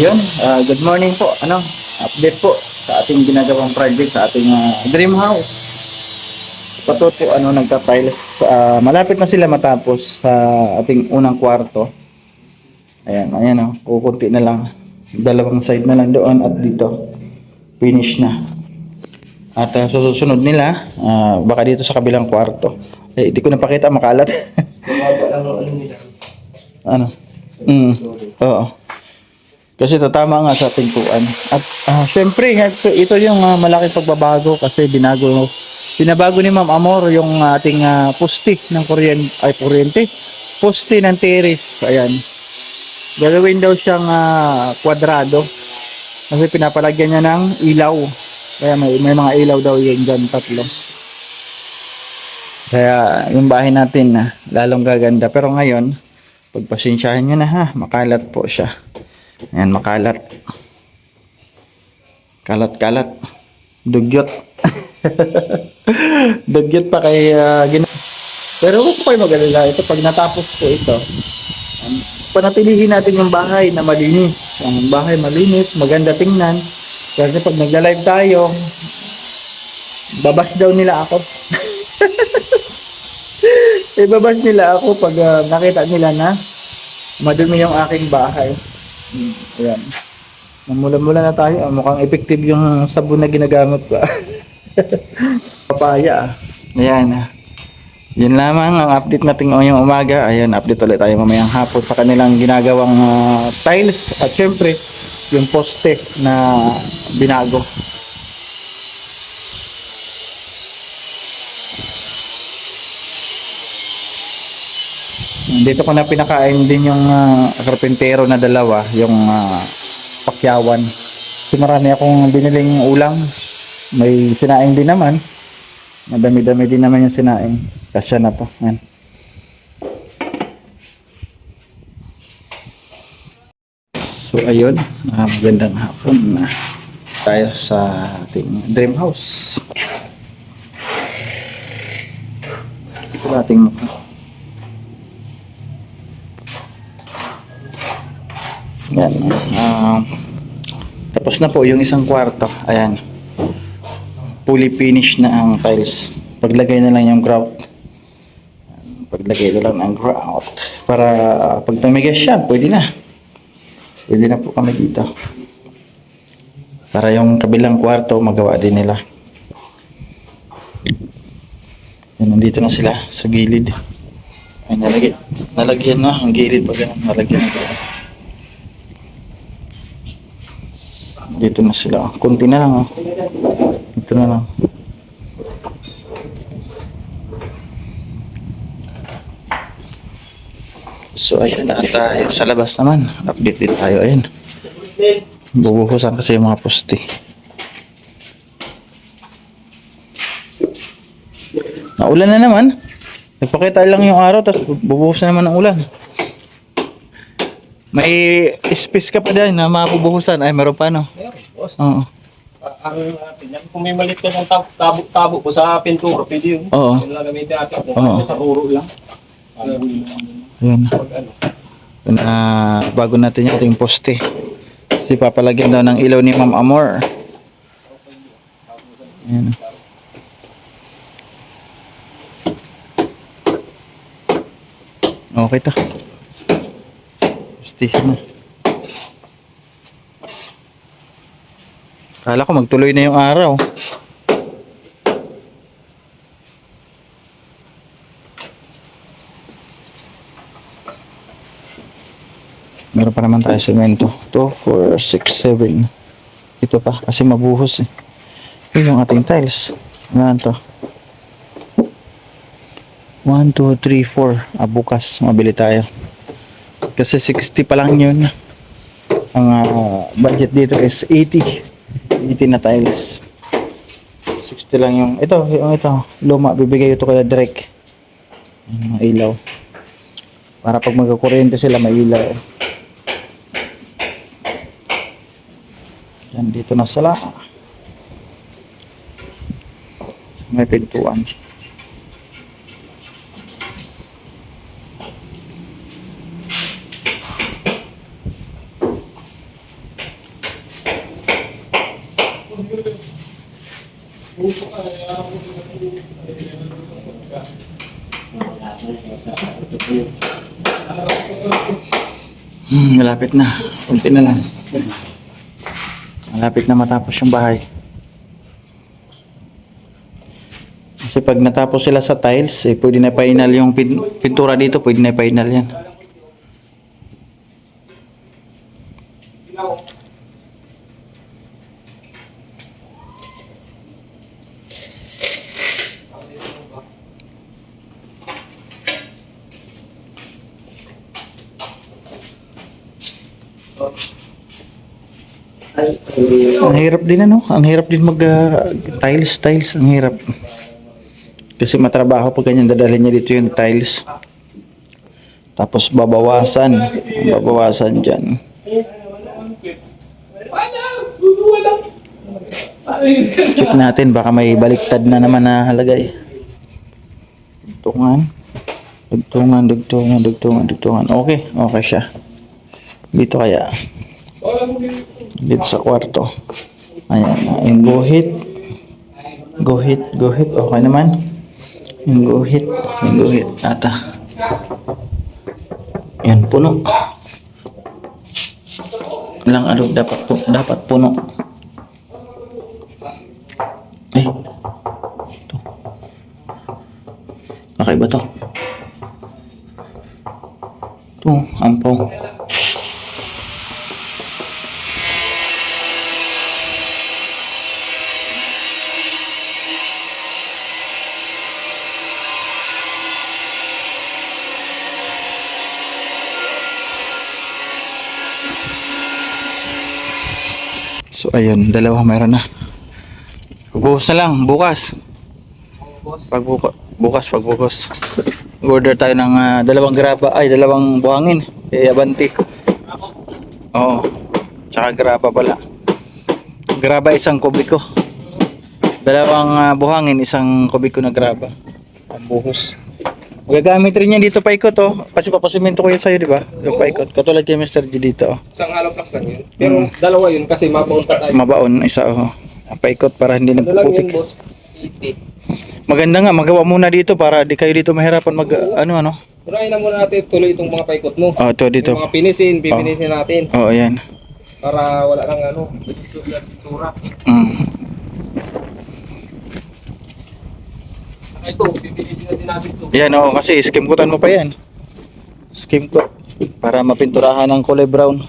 Yun, good morning po. Update po sa ating ginagawang project sa ating dream house. Patot po, nagta-tiles. Malapit na sila matapos sa ating unang kwarto. Ayan, kukunti na lang. Dalawang side na lang doon at dito. Finish na. At susunod nila, baka dito sa kabilang kwarto. Hindi ko napakita, makalat. Ano? Oo. Kasi tatama nga sa pintuan. At syempre, ito yung malaking pagbabago kasi binabago ni Ma'am Amor yung ating poste ng kuryente. Poste ng terrace. Ayan. Gagawin daw siyang kwadrado. Kasi pinapalagyan niya ng ilaw. Kaya may mga ilaw daw yun dyan, tatlo. Kaya yung bahay natin lalong gaganda. Pero ngayon, pagpasensyahan nyo na makalat po siya. Ayan, makalat. Kalat-kalat. Dugyot. Dugyot pa kay Pero huwag po kayo mag-alala. Ito, pag natapos po ito, panatilihin natin yung bahay na malinis. Ang bahay malinis, maganda tingnan. Kasi pag nagla-live tayo, babash daw nila ako. Ibabash nila ako pag nakita nila na madumi yung aking bahay. Ayan. Mula-mula na tayo. Mukhang effective yung sabon na ginagamit ko. Papaya. Ayan. Yun lamang ang update natin ngayong umaga. Ayan, update ulit tayo mamayang hapon sa kanilang ginagawang tiles. At syempre, yung poste na binago. Dito ko na pinakain din yung karpintero na dalawa, yung pakyawan. Kasi marami akong biniling ulam. May sinaing din naman. Madami-dami din naman yung sinaing. Kasya na to. Ayan. So ayun, magandang hapon na tayo sa ating dream house. Ito ating mukha. Yan. Tapos na po yung isang kwarto. Ayan. Fully finished na ang tiles. Paglagay na lang yung grout. Paglagay na lang ng grout. Para pag tumigas siya, pwede na. Pwede na po kami dito. Para yung kabilang kwarto, magawa din nila. Yan, nandito na sila sa gilid. Ay, nalagyan na. Ang gilid pa ganun. Nalagyan na. Dito na sila. Kunti na lang. Ito na lang. So ayun na tayo sa labas naman. Update din tayo. Ayun. Bubuhusan kasi yung mga poste. Naulan na naman. Nagpakita lang yung araw tapos bubuhusan naman ng ulan. May space ka pa dyan na mapubuhusan. Ay, meron pa, no? Oo. Kung may malit ka ng tabo ko sa pintura, pwede yun. Oo. Yung gagamitin natin. Oo. Sa ruro lang. Ayan. Bago natin yung ating poste. Kasi papalagyan daw ng ilaw ni Ma'am Amor. Ayan. Okay to. Postihan na. Kala ko magtuloy na yung araw. Meron pa naman tayo semento. 2, 4, 6, 7. Ito pa kasi mabuhos eh. Yun yung ating tiles. Ano to? 1, 2, 3, 4. Bukas mabili tayo. Kasi 60 pa lang yun. Ang budget dito is 80. 80 na tiles. 60 lang yung ito luma, bibigay ito kaya direct. Yung mga ilaw. Para pag magkukuryente sila may ilaw. Yan, dito na sila. May pintuan. Malapit na. Kunti na lang. Malapit na matapos yung bahay. Kasi pag natapos sila sa tiles, eh, pwede na final yung pintura dito, pwede na final yan. Ang hirap din ano, ang hirap din mag tiles, ang hirap. Kasi matrabaho pag ganyan, dadalhin niya dito yung tiles. Tapos babawasan dyan. Check natin, baka may baliktad na naman na halagay. Dugtungan. Okay siya. Dito kaya. Dito sa kwarto. Ayan, yung guhit. Okay naman. Yung guhit. Ata. Yan, puno. Walang ano, dapat puno. Ito. Okay ba to? Ito, ampaw. So ayun, dalawa meron na. Bukas na lang, bukas. Pagbukas. Order tayo ng dalawang buhangin. Abanti. Oo. Tsaka graba pala. Graba isang kubiko. Dalawang buhangin, isang kubiko na graba. Pambuhos. Gagamit rin yan dito paikot kasi papasimento ko yan sa'yo, di ba? Yung paikot. Katulad kay Mr. G dito Isang hollow blocks lang yun. Pero dalawa yun kasi mabaon pa tayo. Mabaon, isa paikot para hindi Ano lang yun, nagpuputik. boss? 80. Maganda nga, magawa muna dito para di kayo dito mahirapan ano. Turahin na muna natin tuloy itong mga paikot mo. Ito dito. Yung mga pipinisin natin. Yan. Para wala nang pintura. Ito, pipinisin natin ito. Yan kasi skim coatan mo pa yan. Skim coat para mapinturahan ng kulay brown.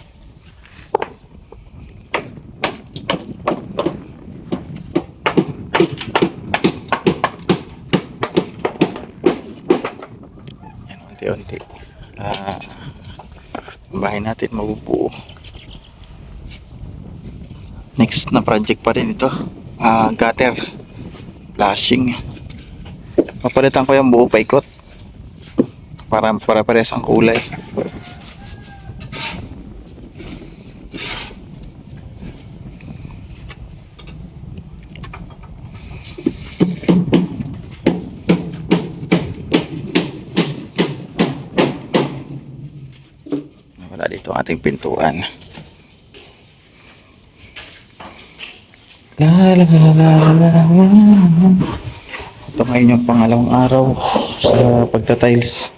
Yan, unti-unti. Ang bahay natin mabubuo. Next na project pa rin ito. Gutter. Flashing. Papalitan ko yung buo paikot para parehas ang kulay. Wala dito ang ating pintuan. Ito ngayon yung pangalawang araw sa pagtatiles.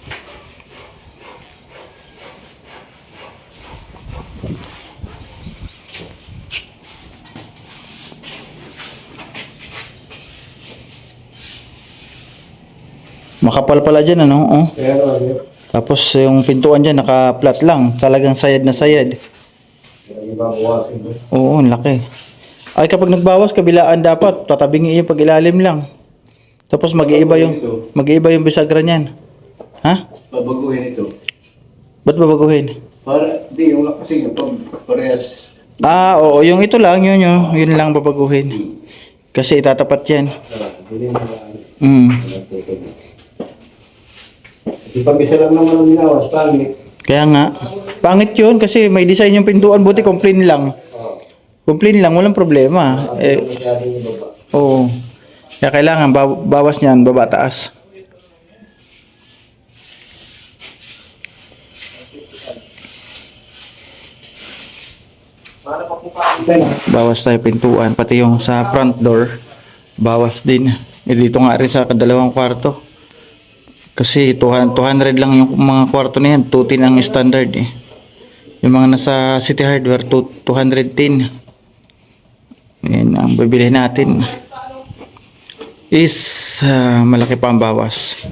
Makapal pala dyan Tapos yung pintuan dyan naka-flat lang. Talagang sayad na sayad. Oo, ang laki. Ay kapag nagbawas kabilaan dapat tatabingin yung pag ilalim lang. Tapos mag-iiba yung bisagra niyan. Ha? Babaguhin ito. Ba't babaguhin? Para di yung kasi yung parehas. Oo, yung ito lang yun lang babaguhin. Kasi itatapat yan. Di pag isa lang naman ang binawas, pangit. Kaya nga, pangit yun kasi may design yung pintuan, buti complain lang. Complain lang, walang problema. Oo. Kaya kailangan bawas niyan, baba taas. Bawas tayo pintuan, pati yung sa front door, bawas din. Dito nga rin sa kadalawang kwarto. Kasi 200 lang yung mga kwarto na yan. 210 ang standard eh. Yung mga nasa City Hardware, 210. Yan ang bibili natin. Is malaki pa ang bawas.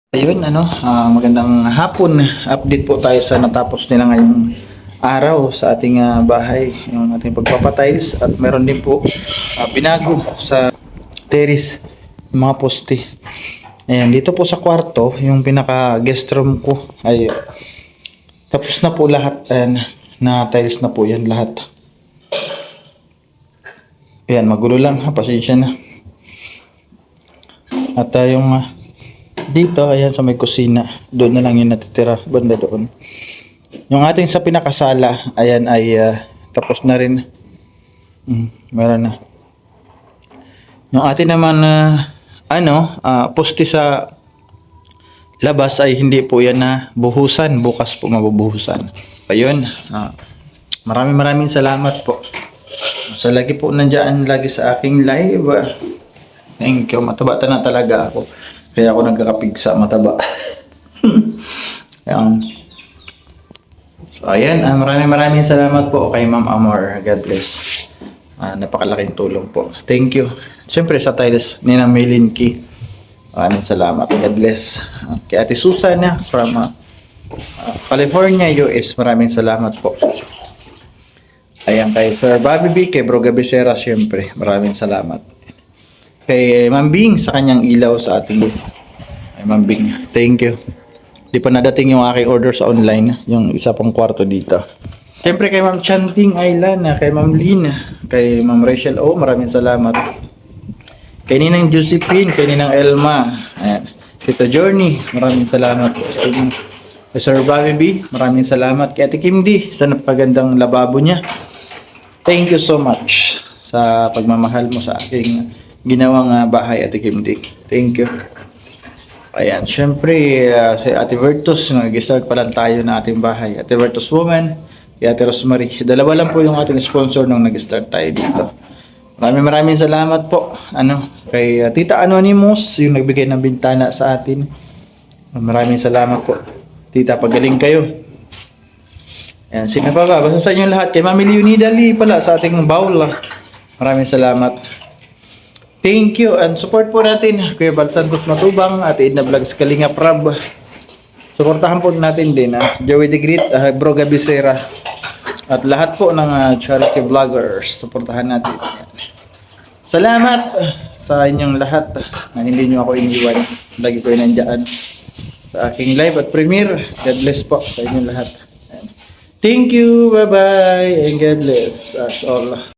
Ayun, magandang hapon. Update po tayo sa natapos nila ngayong araw sa ating bahay, yung ating pagpapatiles, at meron din po binago sa terrace, yung mga poste. Ayan, dito po sa kwarto, yung pinaka guest room ko ay tapos na po lahat. Ayan, na tiles na po yan lahat. Ayan, magulo lang ha, pasensya na. At yung dito, ayan sa may kusina, doon na lang yung natitira, banda doon. Yung ating sa pinakasala, ayan ay tapos na rin. Meron na. Yung ating naman poste sa labas ay hindi po yan na buhusan. Bukas po mabubuhusan. Ayun, maraming salamat po. Sa lagi po nandiyan lagi sa aking live. Thank you. Mataba na talaga ako. Kaya ako nagkakapigsa, mataba. Ayan. So, ayan. Maraming salamat po kay Ma'am Amor. God bless. Napakalaking tulong po. Thank you. Siyempre sa tiles ni na Melinki. Salamat. God bless. Kay Ate Susan from California, US. Maraming salamat po. Ayan, kay Sir Bobby B, kay Bro Gabisera, siyempre. Maraming salamat. Kay Ma'am Bing sa kanyang ilaw sa ating ay Ma'am Bing, thank you. Di pa nadating yung aking order sa online, yung isa pang kwarto dito. Siyempre kay Ma'am Chanting Island, kay Ma'am Lynn, kay Ma'am Rachel O, maraming salamat. Kay Ninang Josephine, kay Ninang Elma, ayan. Tito Journey, maraming salamat. Kay Sir Bobby B, maraming salamat. Kay Ate Kim D, sa napagandang lababo niya. Thank you so much sa pagmamahal mo sa aking ginawang bahay, Ate Kim D. Thank you. Ayan, syempre si Ate Vertus, nag-start pa lang tayo na ating bahay. Ate Vertus Woman, kay Ate Rosemary. Dalawa lang po yung ating sponsor nung nag-start tayo dito. Maraming salamat po. Kay Tita Anonymous, yung nagbigay ng bintana sa atin. Maraming salamat po. Tita, pagaling kayo. Ayan, sino pa ba? Basta sa inyo lahat. Kay Mami Leonida Lee pala sa ating bowl. Maraming salamat. Thank you, and support po natin Kuya Bal Santos Matubang at Edna Vlogs Kalinga Prab. Suportahan po natin din Joey the Great, Bro Gabisera, at lahat po ng charity vloggers. Suportahan natin. Salamat sa inyong lahat na hindi nyo ako iniwan. Lagi ko nandiyan sa aking live at premiere. God bless po sa inyong lahat. Thank you, bye bye, and God bless us all.